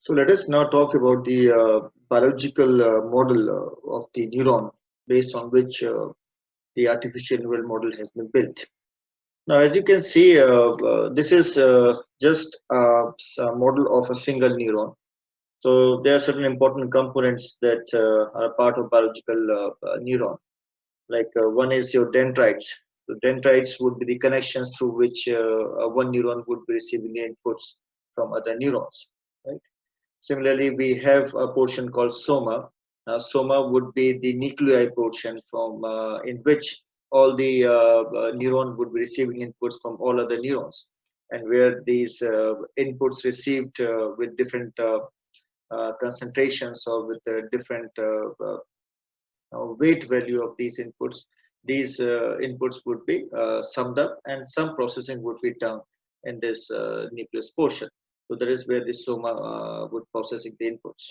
So let us now talk about the biological model of the neuron based on which the artificial neural model has been built. Now, as you can see, this is just a model of a single neuron. So there are certain important components that are a part of biological neuron. Like one is your dendrites. So dendrites would be the connections through which one neuron would be receiving the inputs from other neurons. Right. Similarly, we have a portion called soma. Soma would be the nuclei portion from in which all the neuron would be receiving inputs from all other neurons, and where these inputs received with different concentrations or with different weight value of these inputs would be summed up, and some processing would be done in this nucleus portion. So that is where the soma would processing the inputs.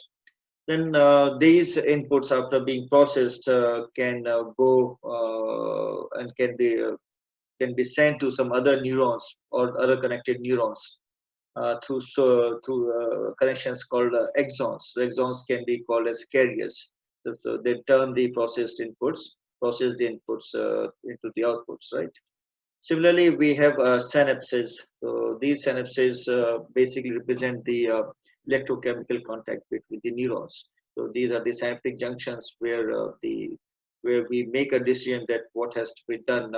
Then these inputs, after being processed, can go and can be sent to some other neurons or other connected neurons through connections called exons. So exons can be called as carriers. So they turn the process the inputs into the outputs, right? Similarly, we have synapses. So these synapses basically represent the electrochemical contact between the neurons. So these are the synaptic junctions where we make a decision that what has to be done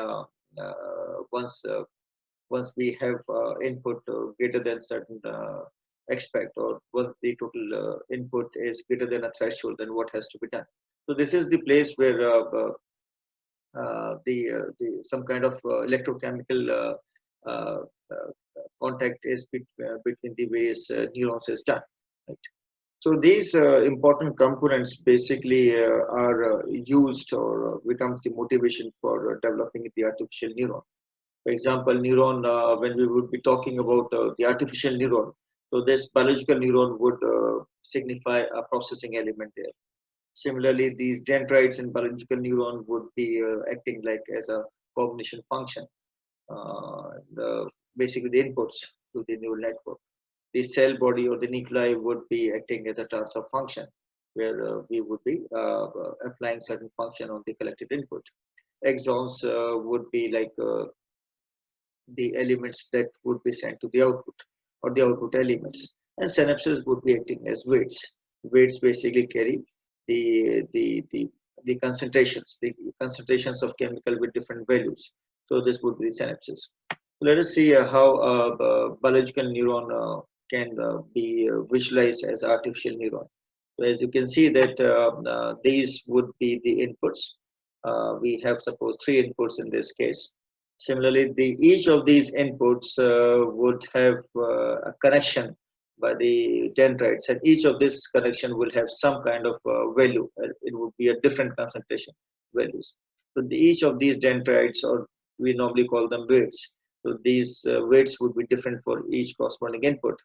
once we have input greater than certain expect, or once the total input is greater than a threshold, then what has to be done. So this is the place where the some kind of electrochemical uh, contact is between the various neurons is done. Right? So these important components basically are used or becomes the motivation for developing the artificial neuron. For example, neuron, when we would be talking about the artificial neuron, so this biological neuron would signify a processing element there. Similarly, these dendrites in biological neuron would be acting like as a cognition function, basically the inputs to the neural network. The cell body or the nuclei would be acting as a transfer function, where we would be applying certain function on the collected input. Exons would be like the elements that would be sent to the output or the output elements, and synapses would be acting as weights. Weights basically carry the the the the concentrations of chemical with different values. So this would be the synapses. So let us see how biological neuron can be visualized as artificial neuron. So as you can see that these would be the inputs. We have suppose three inputs in this case. Similarly, each of these inputs would have a connection by the dendrites, and each of this connection will have some kind of value. It would be a different concentration values. So each of these dendrites, or we normally call them weights. So these weights would be different for each corresponding input.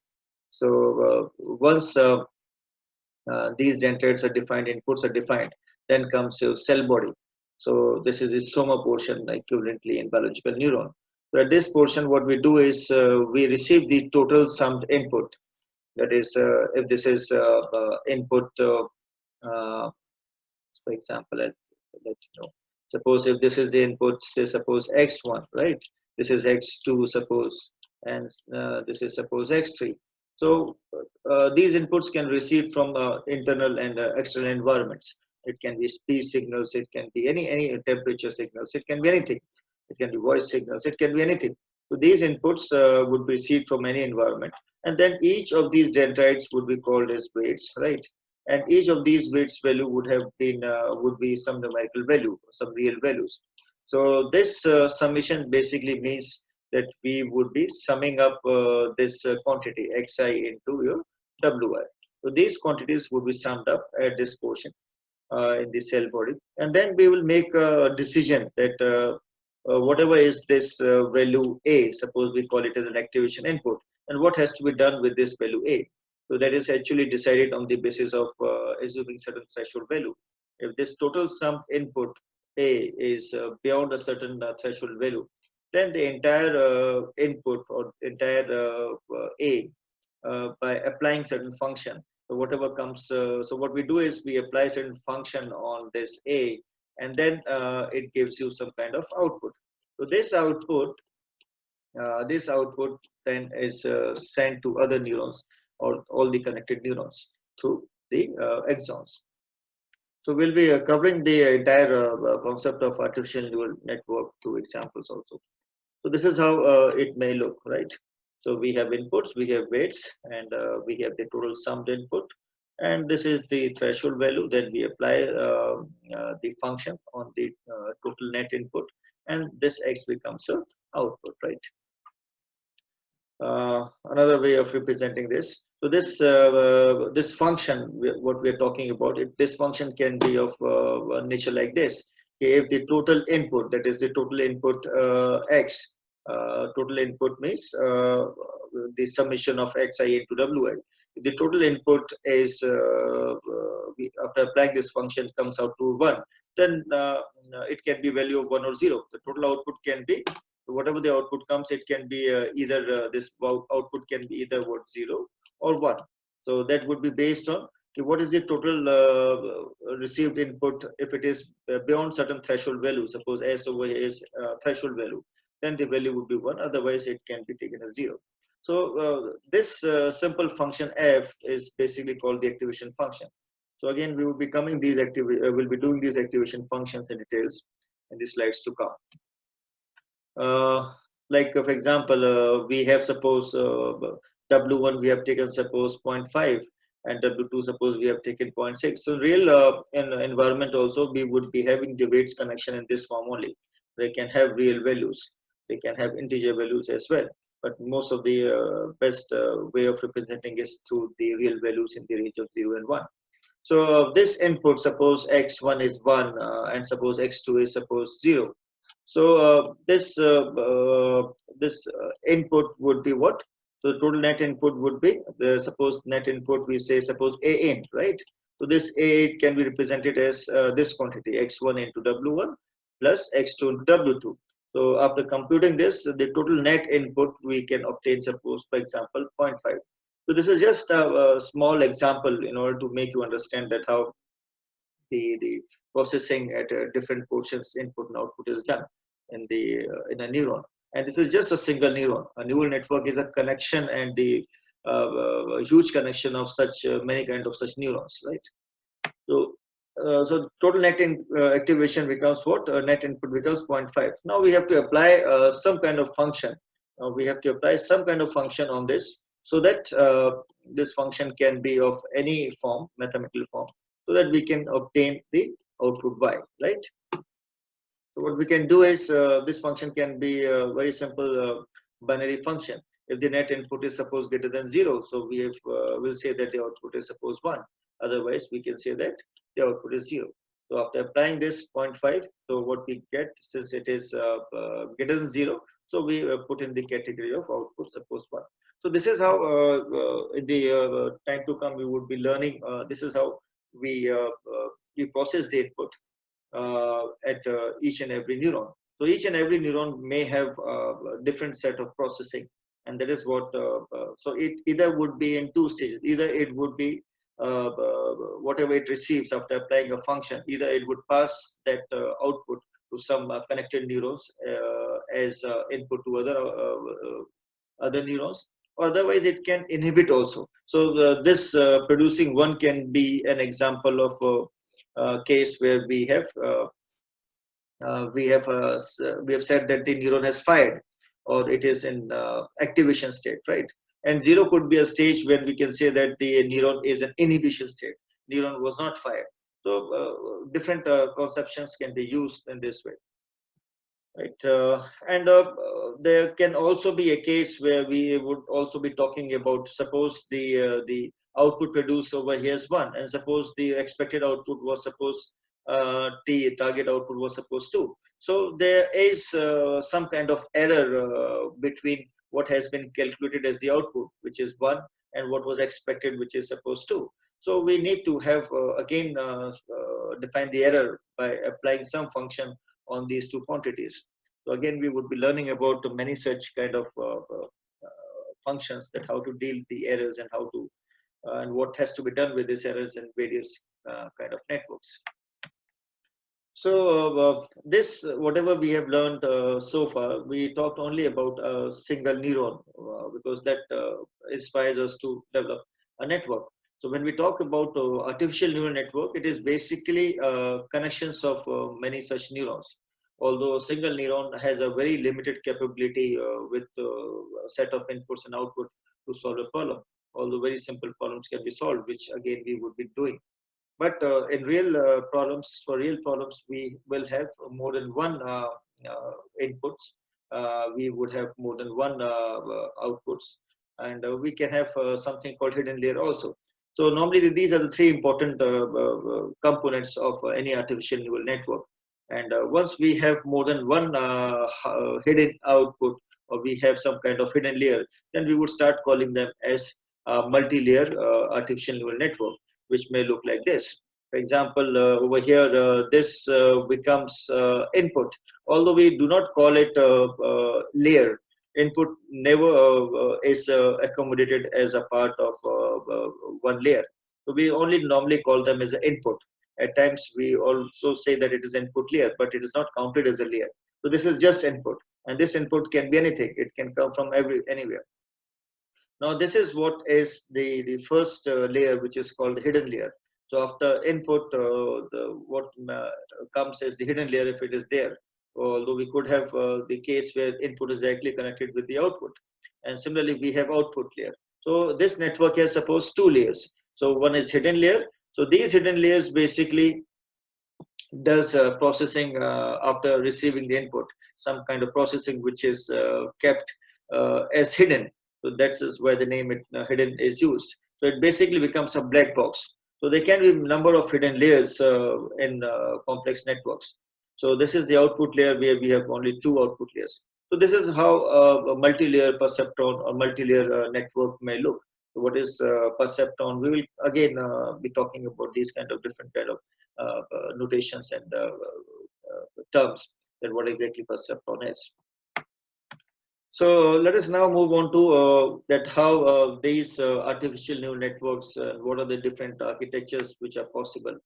So once these dendrites are defined, inputs are defined, then comes your cell body. So this is the soma portion equivalently in biological neuron. So at this portion, what we do is we receive the total summed input. That is, if this is input, for example, let you know. Suppose if this is the input, say suppose x1, right? This is x2, suppose, and this is suppose x3. So these inputs can receive from internal and external environments. It can be speed signals, it can be any temperature signals, it can be anything. It can be voice signals, it can be anything. So these inputs would be received from any environment, and then each of these dendrites would be called as weights, right? And each of these weights value would have been would be some numerical value, some real values. So this summation basically means that we would be summing up this quantity xi into your wi. So these quantities would be summed up at this portion in the cell body, and then we will make a decision that whatever is this value a, suppose we call it as an activation input, and what has to be done with this value a. So that is actually decided on the basis of assuming certain threshold value. If this total sum input a is beyond a certain threshold value, then the entire input or entire a by applying certain function. So whatever comes, so what we do is we apply certain function on this A, and then it gives you some kind of output. So this output then is sent to other neurons or all the connected neurons through the axons. So we'll be covering the entire concept of artificial neural network through examples also. So this is how it may look, right? So we have inputs, we have weights, and we have the total summed input. And this is the threshold value. Then we apply the function on the total net input, and this x becomes a output, right? Another way of representing this. So this function, what we are talking about, this function can be of nature like this. Okay, if the total input, that is the total input x, total input means the summation of xi into wi. If the total input is after applying this function comes out to 1, then it can be value of 1 or 0. The total output can be whatever the output comes, it can be either this output can be either what 0 or 1. So that would be based on okay, what is the total received input. If it is beyond certain threshold value, suppose s over here is threshold value, then the value would be 1. Otherwise, it can be taken as 0. So this simple function f is basically called the activation function. So again, we will be coming these we'll be doing these activation functions in details in the slides to come. Like for example, we have suppose W1 we have taken suppose 0.5 and W2 suppose we have taken 0.6. So real in environment also we would be having the weights connection in this form only. They can have real values. They can have integer values as well. But most of the best way of representing is through the real values in the range of 0 and 1. So this input, suppose x1 is 1 and suppose x2 is suppose 0. So this input would be what? So the total net input would be the suppose net input we say suppose a in, right? So this a can be represented as this quantity x1 into w1 plus x2 into w2. So after computing this, the total net input we can obtain suppose for example 0.5. So this is just a small example in order to make you understand that how the processing at different portions input and output is done in a neuron. And this is just a single neuron. A neural network is a connection and the huge connection of such many kind of such neurons, right? So so total net activation becomes what? Net input becomes 0.5. Now we have to apply some kind of function. We have to apply some kind of function on this so that this function can be of any form, mathematical form, so that we can obtain the output y, right? So what we can do is this function can be a very simple binary function. If the net input is suppose greater than 0, so we have will say that the output is suppose 1. Otherwise, we can say that the output is 0. So after applying this 0.5, so what we get, since it is greater than 0, so we put in the category of output suppose 1. So this is how in the time to come we would be learning. This is how we process the input at each and every neuron. So each and every neuron may have a different set of processing, and that is what. So it either would be in two stages. Either it would be whatever it receives after applying a function. Either it would pass that output to some connected neurons as input to other neurons. Otherwise, it can inhibit also. So this producing one can be an example of case where we have said that the neuron has fired or it is in activation state, right? And 0 could be a stage where we can say that the neuron is an inhibition state. Neuron was not fired. So different conceptions can be used in this way, right? And there can also be a case where we would also be talking about suppose the output produced over here is 1, and suppose the expected output was suppose target output was supposed to. So there is some kind of error between what has been calculated as the output, which is 1, and what was expected, which is supposed to. So we need to have again define the error by applying some function on these two quantities. So again, we would be learning about many such kind of functions, that how to deal the errors and how to and what has to be done with these errors in various kind of networks. So this, whatever we have learned so far, we talked only about a single neuron because that inspires us to develop a network. So when we talk about artificial neural network, it is basically connections of many such neurons. Although a single neuron has a very limited capability with a set of inputs and output to solve a problem. Although very simple problems can be solved, which again we would be doing. But in real problems, for real problems, we will have more than one inputs. We would have more than one outputs, and we can have something called hidden layer also. So normally these are the three important components of any artificial neural network. And once we have more than one hidden output, or we have some kind of hidden layer, then we would start calling them as multi-layer artificial neural network, which may look like this. For example, over here, this becomes input. Although we do not call it layer, input never is accommodated as a part of one layer. So we only normally call them as an input. At times, we also say that it is input layer, but it is not counted as a layer. So this is just input, and this input can be anything. It can come from anywhere. Now this is what is the first layer, which is called the hidden layer. So after input, what comes as the hidden layer if it is there. Although we could have the case where input is directly connected with the output. And similarly, we have output layer. So this network has suppose two layers. So one is hidden layer. So these hidden layers basically does processing after receiving the input, some kind of processing which is kept as hidden. So that's why the name hidden is used. So it basically becomes a black box. So there can be a number of hidden layers in complex networks. So this is the output layer where we have only two output layers. So this is how a multi-layer perceptron or multi-layer network may look. So what is perceptron? We will again be talking about these kind of different kind of notations and terms, that what exactly perceptron is. So let us now move on to that how these artificial neural networks, what are the different architectures which are possible.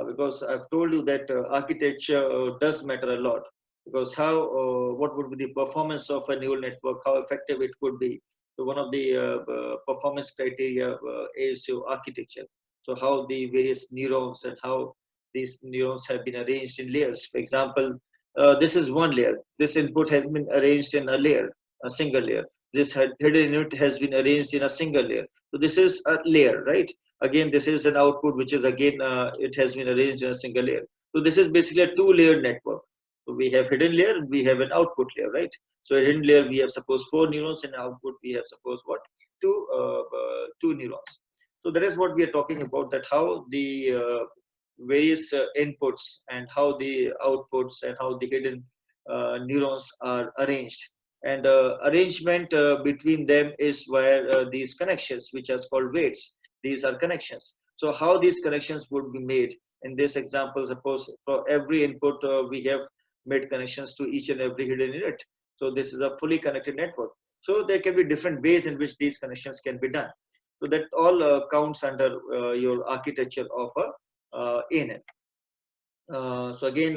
Because I've told you that architecture does matter a lot, because how what would be the performance of a neural network, how effective it could be. So one of the performance criteria is your architecture. So how the various neurons and how these neurons have been arranged in layers. For example, this is one layer. This input has been arranged in a layer, a single layer. This hidden unit has been arranged in a single layer. So this is a layer, right? Again, this is an output which is again it has been arranged in a single layer. So this is basically a two-layered network. So we have hidden layer and we have an output layer, right? So a hidden layer we have suppose 4 neurons, and output we have suppose what, two neurons. So that is what we are talking about, that how the various inputs and how the outputs and how the hidden neurons are arranged. And arrangement between them is where these connections, which are called weights, these are connections. So how these connections would be made? In this example, suppose for every input we have made connections to each and every hidden unit. So this is a fully connected network. So there can be different ways in which these connections can be done. So that all counts under your architecture of a ANN. So again,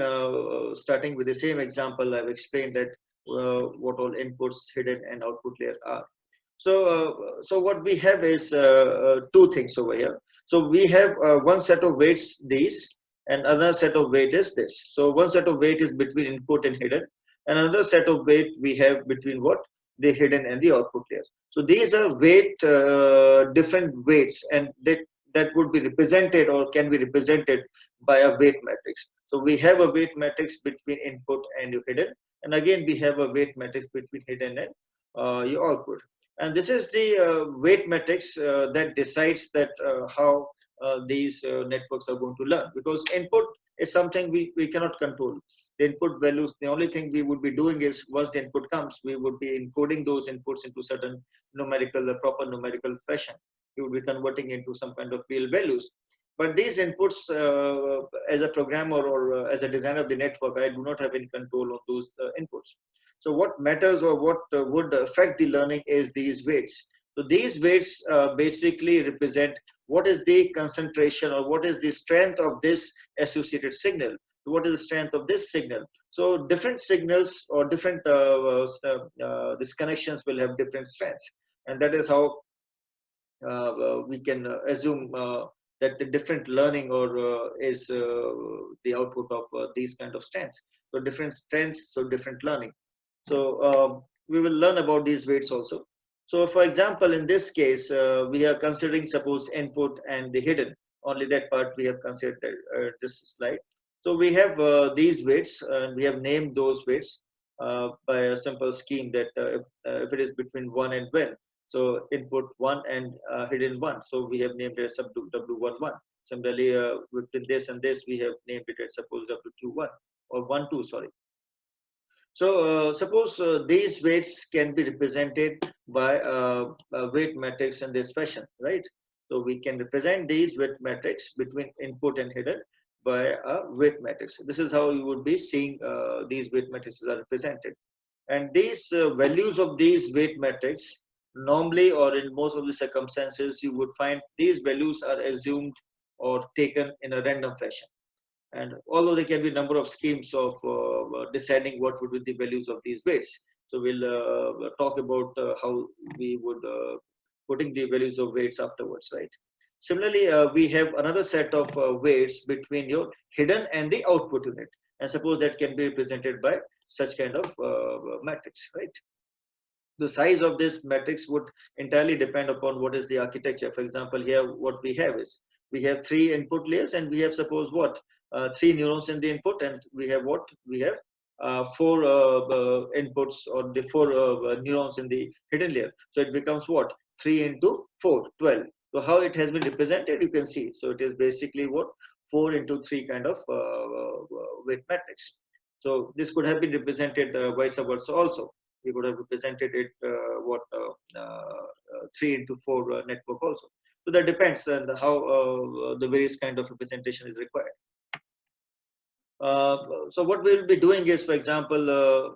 starting with the same example, I've explained that what all inputs, hidden and output layer are. So what we have is two things over here. So we have one set of weights, these, and another set of weight is this. So one set of weight is between input and hidden, and another set of weight we have between what, the hidden and the output layers. So these are weight, different weights, and that would be represented or can be represented by a weight matrix. So we have a weight matrix between input and hidden, and again we have a weight matrix between hidden and your output. And this is the weight matrix that decides that how these networks are going to learn, because input is something we cannot control. The input values, the only thing we would be doing is once the input comes, we would be encoding those inputs into certain numerical, proper numerical fashion. We would be converting into some kind of real values. But these inputs, as a programmer or as a designer of the network, I do not have any control on those inputs. So what matters or what would affect the learning is these weights. So these weights basically represent what is the concentration or what is the strength of this associated signal. What is the strength of this signal? So different signals or different these connections will have different strengths, and that is how we can assume that the different learning or is the output of these kind of strengths. So different strengths, so different learning. So we will learn about these weights also. So for example, in this case, we are considering suppose input and the hidden. Only that part we have considered this slide. So we have these weights and we have named those weights by a simple scheme that if it is between 1 and 1, so input 1 and hidden 1. So we have named it as W11. Similarly, within this and this, we have named it as suppose W21 or 12, sorry. So suppose these weights can be represented by a weight matrix in this fashion, right? So we can represent these weight matrix between input and hidden by a weight matrix. This is how you would be seeing these weight matrices are represented. And these values of these weight matrix, normally or in most of the circumstances, you would find these values are assumed or taken in a random fashion. And although there can be a number of schemes of deciding what would be the values of these weights. So we'll talk about how we would putting the values of weights afterwards, right? Similarly, we have another set of weights between your hidden and the output unit. And suppose that can be represented by such kind of matrix, right? The size of this matrix would entirely depend upon what is the architecture. For example, here what we have is we have 3 input layers and we have suppose what 3 neurons in the input, and we have what we have 4 inputs or the 4 neurons in the hidden layer. So it becomes what 3 into 4, 12. So how it has been represented, you can see. So it is basically what 4 into 3 kind of weight matrix. So this could have been represented vice versa also. We could have represented it 3 into 4 network also. So that depends on how the various kind of representation is required. So what we will be doing is, for example,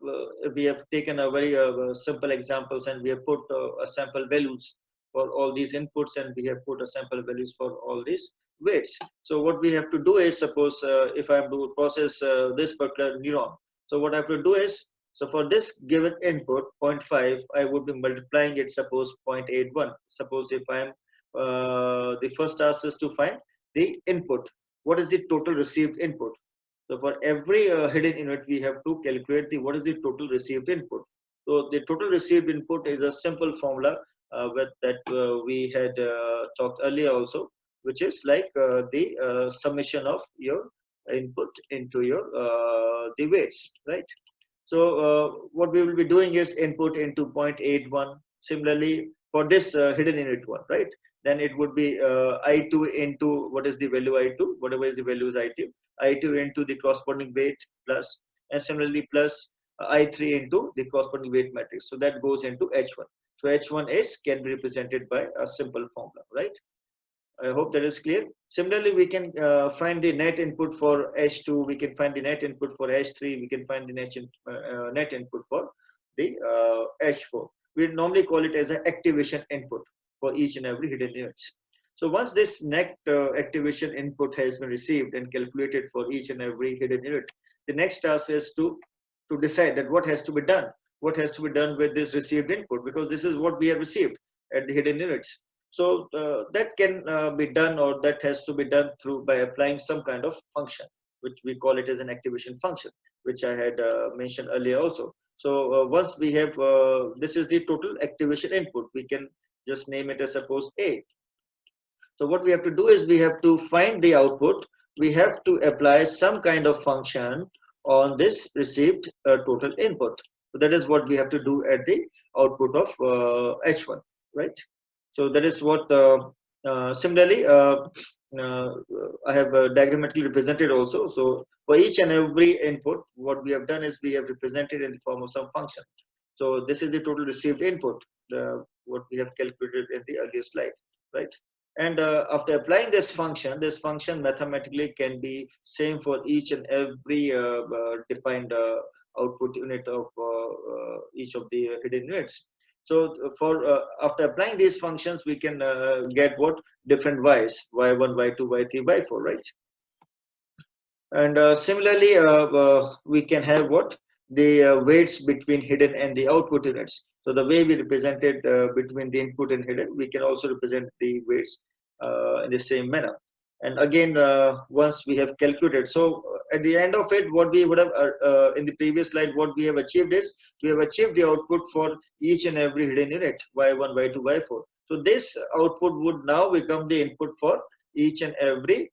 we have taken a very simple examples and we have put a sample values for all these inputs and we have put a sample values for all these weights. So what we have to do is, suppose if I am to process this particular neuron, so what I have to do is, so for this given input 0.5, I would be multiplying it, suppose 0.81. Suppose if I am the first task is to find the input. What is the total received input? So for every hidden unit, we have to calculate the what is the total received input. So the total received input is a simple formula with that we had talked earlier also, which is like the summation of your input into your the weights, right? So what we will be doing is input into 0.81. Similarly, for this hidden unit one, right? Then it would be I2 into what is the value I2, whatever is the value is I2, I2 into the corresponding weight plus, and similarly plus I3 into the corresponding weight matrix. So that goes into H1. So H1 is can be represented by a simple formula, right? I hope that is clear. Similarly, we can find the net input for H2. We can find the net input for H3. We can find the net input for the H4. We normally call it as an activation input for each and every hidden unit. So once this net activation input has been received and calculated for each and every hidden unit, the next task is to decide that what has to be done. What has to be done with this received input, because this is what we have received at the hidden units. So that can be done, or that has to be done through by applying some kind of function, which we call it as an activation function, which I had mentioned earlier also. So once we have, this is the total activation input, we can just name it as suppose A. So what we have to do is we have to find the output. We have to apply some kind of function on this received total input. So that is what we have to do at the output of H1, right? So that is what similarly I have diagrammatically represented also. So for each and every input, what we have done is we have represented in the form of some function. So this is the total received input, what we have calculated in the earlier slide, right? And after applying this function mathematically can be same for each and every defined output unit of each of the hidden units. So for after applying these functions, we can get what different y's, y1, y2, y3, y4, right? And similarly, we can have what the weights between hidden and the output units. So the way we represented between the input and hidden, we can also represent the weights in the same manner. And again, once we have calculated, so at the end of it, what we would have in the previous slide, what we have achieved is we have achieved the output for each and every hidden unit, y1, y2, y4. So this output would now become the input for each and every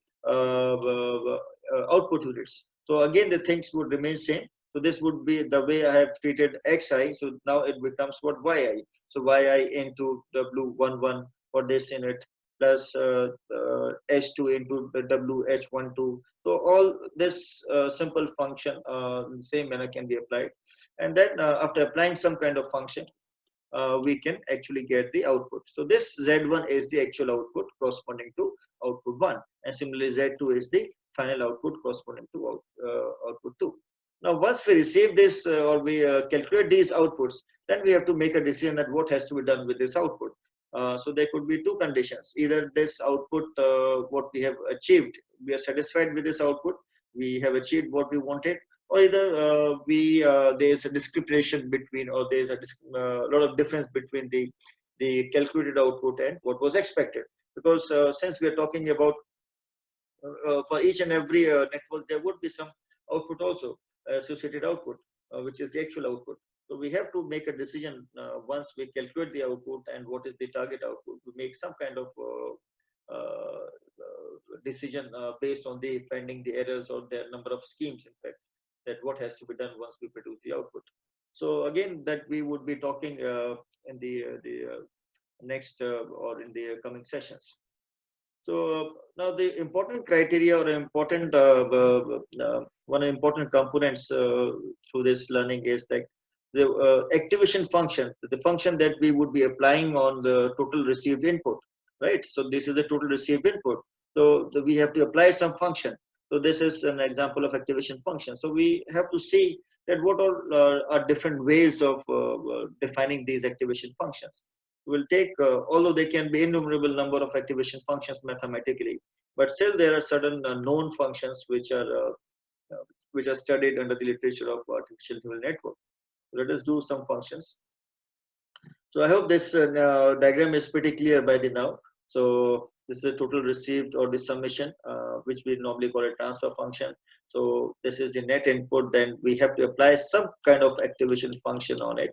output units. So again, the things would remain same. So this would be the way I have treated xi. So now it becomes what yi. So yi into w11 for this unit plus h2 into the wh12. So all this simple function in the same manner can be applied. And then after applying some kind of function, we can actually get the output. So this Z1 is the actual output corresponding to output 1, and similarly Z2 is the final output corresponding to output 2. Now once we receive this or we calculate these outputs, then we have to make a decision that what has to be done with this output. So there could be two conditions. Either this output, what we have achieved, we are satisfied with this output, we have achieved what we wanted, or either there is a discrepancy between, or there is a lot of difference between the calculated output and what was expected. Because since we are talking about for each and every network, there would be some output also, associated output, which is the actual output. So we have to make a decision once we calculate the output and what is the target output. We make some kind of decision based on the finding the errors or the number of schemes, in fact, that what has to be done once we produce the output. So again, that we would be talking in the next or in the coming sessions. So now the important criteria or important one important components through this learning is like the activation function, the function that we would be applying on the total received input, right? So this is the total received input. So we have to apply some function. So this is an example of activation function. So we have to see that what are different ways of defining these activation functions. Will take, although they can be innumerable number of activation functions mathematically, but still there are certain known functions which are studied under the literature of artificial neural network. Let us do some functions. So I hope this diagram is pretty clear by the now. So this is the total received or the summation, which we normally call a transfer function. So this is the net input. Then we have to apply some kind of activation function on it.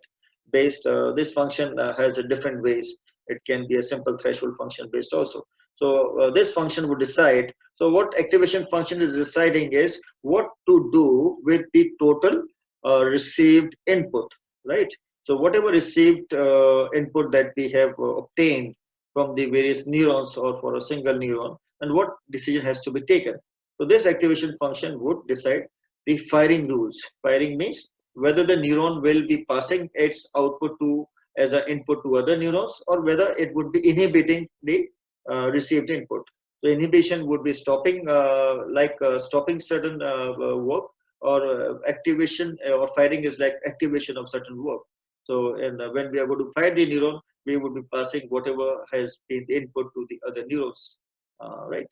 Based this function has a different ways. It can be a simple threshold function based also. So this function would decide. So what activation function is deciding is what to do with the total received input, right? So whatever received input that we have obtained from the various neurons or for a single neuron, and what decision has to be taken. So this activation function would decide the firing rules. Firing means whether the neuron will be passing its output to as an input to other neurons, or whether it would be inhibiting the received input. So inhibition would be stopping, stopping certain work, or activation or firing is like activation of certain work. So when we are going to fire the neuron, we would be passing whatever has been the input to the other neurons, right?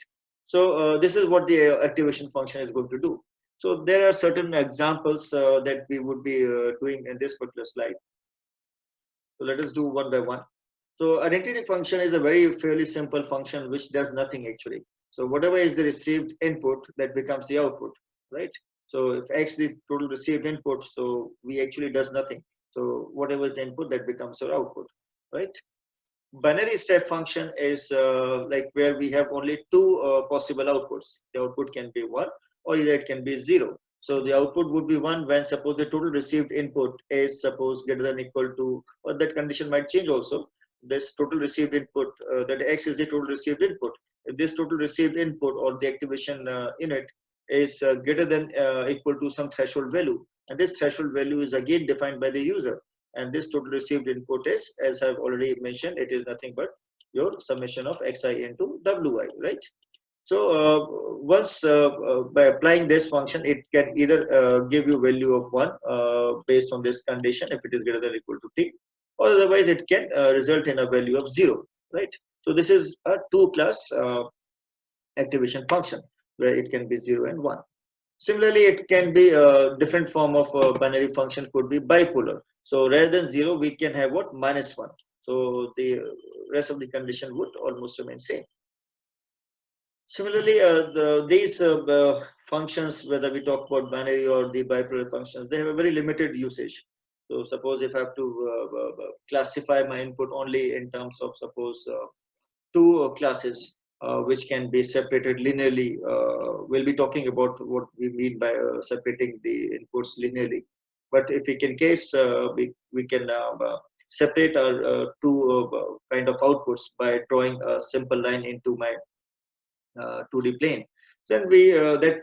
So this is what the activation function is going to do. So there are certain examples that we would be doing in this particular slide. So let us do one by one. So identity function is a very fairly simple function which does nothing actually. So whatever is the received input, that becomes the output, right? So if X is the total received input, so V actually does nothing. So whatever is the input, that becomes our output, right? Binary step function is like where we have only two possible outputs. The output can be 1 or either it can be 0. So the output would be 1 when suppose the total received input is suppose greater than equal to, or that condition might change also. This total received input, that X is the total received input. If this total received input or the activation unit is greater than equal to some threshold value, and this threshold value is again defined by the user. And this total received input is, as I've already mentioned, it is nothing but your summation of xi into wi, right? So once by applying this function, it can either give you value of 1 based on this condition if it is greater than or equal to t, or otherwise it can result in a value of 0, right? So this is a two-class activation function where it can be 0 and 1. Similarly, it can be a different form of a binary function, could be bipolar. So rather than 0, we can have what? -1. So the rest of the condition would almost remain same. Similarly, these functions, whether we talk about binary or the bipolar functions, they have a very limited usage. So suppose if I have to classify my input only in terms of, suppose, two classes which can be separated linearly. We'll be talking about what we mean by separating the inputs linearly. But if we can case, we can separate our two kind of outputs by drawing a simple line into my 2D plane. Then we that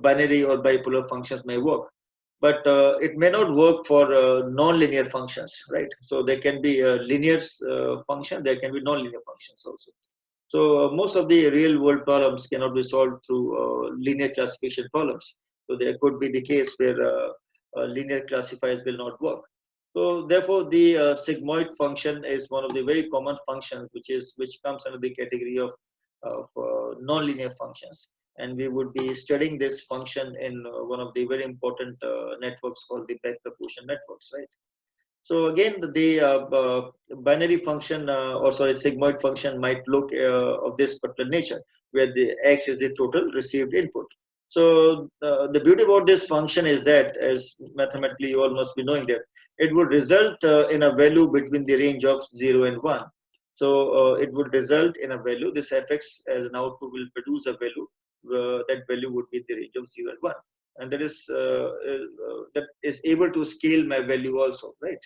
binary or bipolar functions may work, but it may not work for non-linear functions, right? So there can be a linear function, there can be non-linear functions also. So most of the real world problems cannot be solved through linear classification problems. So there could be the case where linear classifiers will not work. So therefore, the sigmoid function is one of the very common functions which comes under the category of non-linear functions. And we would be studying this function in one of the very important networks called the back proportion networks, right? So again, the binary function, or sorry, sigmoid function might look of this particular nature, where the x is the total received input. So the beauty about this function is that, as mathematically you all must be knowing that, it would result in a value between the range of 0 and 1. So it would result in a value, this fx as an output will produce a value, that value would be in the range of 0 and 1. And that is able to scale my value also, right?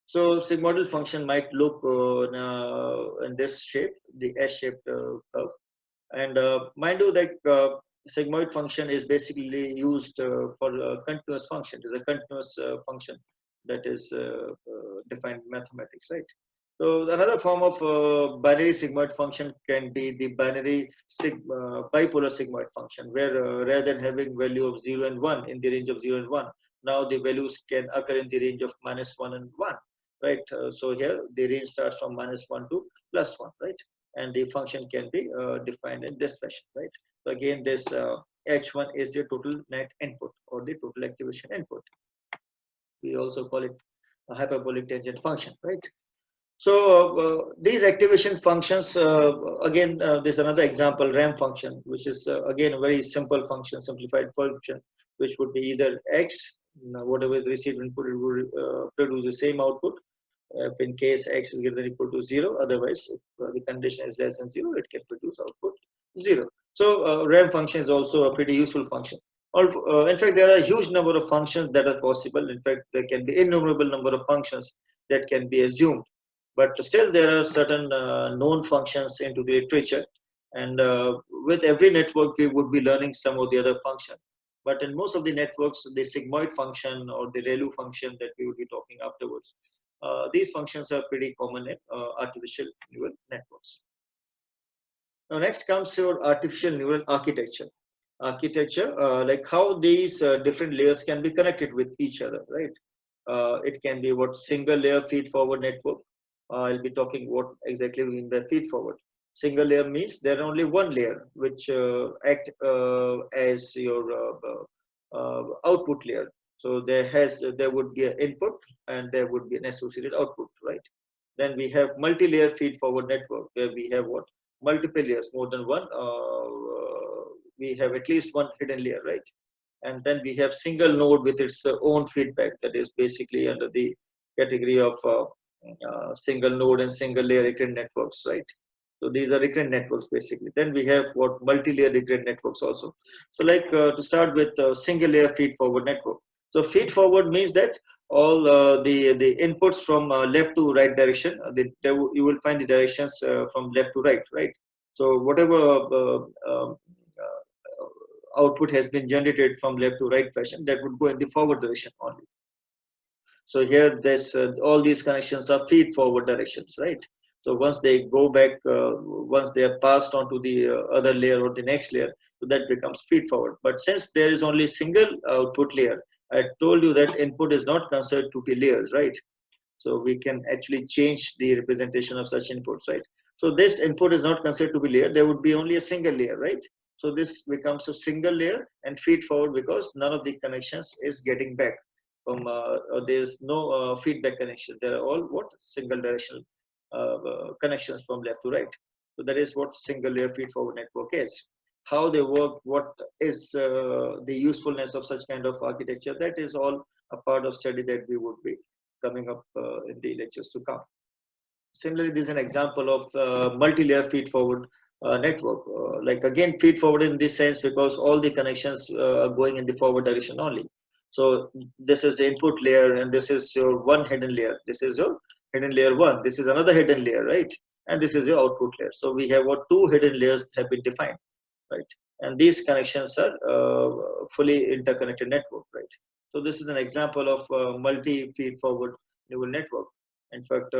So sigmoidal function might look in this shape, the S-shaped curve. And mind you, that sigmoid function is basically used for a continuous function. It is a continuous function that is defined in mathematics, right? So another form of binary sigmoid function can be the binary bipolar sigmoid function, where rather than having value of 0 and 1 in the range of 0 and 1, now the values can occur in the range of -1 and 1, right? So here the range starts from -1 to +1, right? And the function can be defined in this fashion, right? So again, this H1 is the total net input or the total activation input. We also call it a hyperbolic tangent function, right? So these activation functions, again, there's another example, RAM function, which is again a very simple function, simplified function, which would be either x, whatever is received input, it will produce the same output. If in case x is greater than or equal to 0, otherwise if the condition is less than 0, it can produce output 0. So RAM function is also a pretty useful function. In fact, there are a huge number of functions that are possible. In fact, there can be innumerable number of functions that can be assumed. But still, there are certain known functions into the literature. And with every network, we would be learning some of the other function. But in most of the networks, the sigmoid function or the ReLU function that we will be talking afterwards, these functions are pretty common in artificial neural networks. Now, next comes your artificial neural architecture. Like how these different layers can be connected with each other, right? It can be what single layer feed forward network. I'll be talking what exactly we mean by feed forward. Single layer means there are only one layer which act as your output layer. So there would be an input and there would be an associated output, right? Then we have multi-layer feed forward network where we have what? Multiple layers, more than one. We have at least one hidden layer, right? And then we have single node with its own feedback, that is basically under the category of single node and single layer recurrent networks, right? So these are recurrent networks basically. Then we have what multi-layer recurrent networks also. So like to start with single layer feed forward network. So feed forward means that all the inputs from left to right direction, you will find the directions from left to right, right? So whatever output has been generated from left to right fashion, that would go in the forward direction only. So here, this all these connections are feed forward directions, right? So once they go back, once they are passed on to the other layer or the next layer, so that becomes feed forward. But since there is only single output layer, I told you that input is not considered to be layers, right? So we can actually change the representation of such inputs, right? So this input is not considered to be layer. There would be only a single layer, right? So this becomes a single layer and feed forward because none of the connections is getting back from, there's no feedback connection. They are all what? Single directional connections from left to right. So that is what single layer feed forward network is. How they work, what is the usefulness of such kind of architecture, that is all a part of study that we would be coming up in the lectures to come. Similarly, this is an example of multi-layer feed-forward network. Like again, feed-forward in this sense because all the connections are going in the forward direction only. So this is the input layer, and this is your one hidden layer. This is your hidden layer one. This is another hidden layer, right? And this is your output layer. So we have what two hidden layers have been defined, right? And these connections are fully interconnected network, right? So this is an example of multi-feed forward neural network. In fact,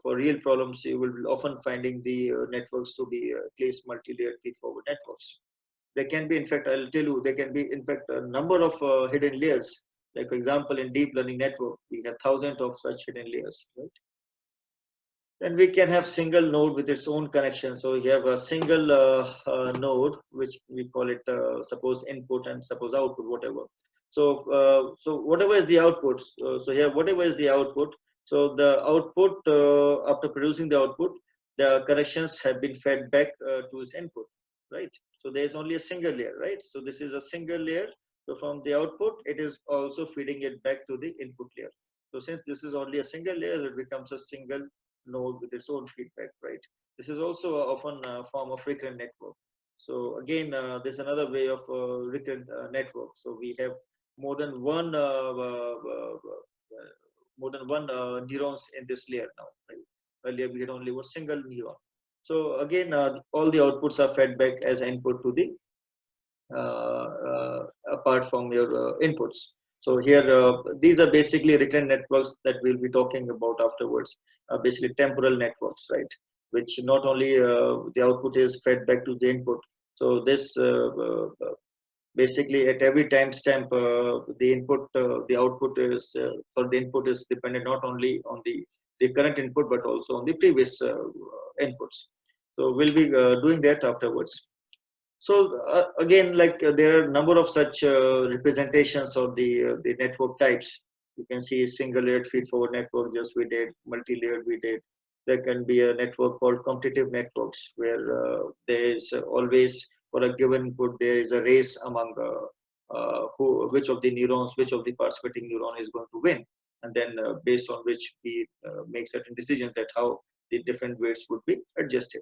for real problems, you will be often finding the networks to be at least multi-layered feed-forward networks. There can be, in fact, I'll tell you, there can be, in fact, a number of hidden layers. Like, for example, in deep learning network, we have thousands of such hidden layers, right? Then we can have single node with its own connection. So we have a single node, which we call it, suppose input and suppose output, whatever. So whatever is the output. So here, whatever is the output. So the output, after producing the output, the connections have been fed back to its input, right? So there is only a single layer, right? So this is a single layer. So from the output, it is also feeding it back to the input layer. So since this is only a single layer, it becomes a single node with its own feedback, right? This is also often a form of recurrent network. So again, there's another way of recurrent network. So we have more than one neurons in this layer now. Right? Earlier we had only one single neuron. So again, all the outputs are fed back as input to the apart from your inputs. So here, these are basically recurrent networks that we'll be talking about afterwards, basically temporal networks, right? Which not only the output is fed back to the input. So this basically at every timestamp, the input, the output is, for the input is dependent not only on the current input, but also on the previous inputs. So we'll be doing that afterwards. So again, like there are a number of such representations of the network types. You can see single layered feed forward network, just we did, multi-layered we did. There can be a network called competitive networks where there is always for a given input there is a race among which of the neurons, which of the participating neuron is going to win, and then based on which we make certain decisions that how the different weights would be adjusted.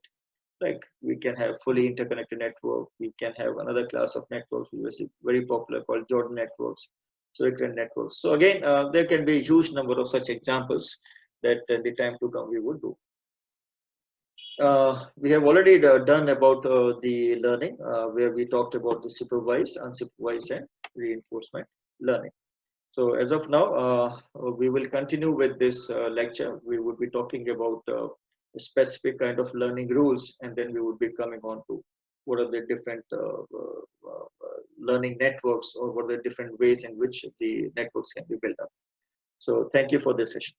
Like we can have fully interconnected network. We can have another class of networks which is very popular called Jordan networks, so recurrent networks. So again, there can be a huge number of such examples that in the time to come we would do. We have already done about the learning, where we talked about the supervised, unsupervised, and reinforcement learning. So as of now, we will continue with this lecture. We would be talking about a specific kind of learning rules, and then we would be coming on to what are the different learning networks, or what are the different ways in which the networks can be built up. So thank you for this session.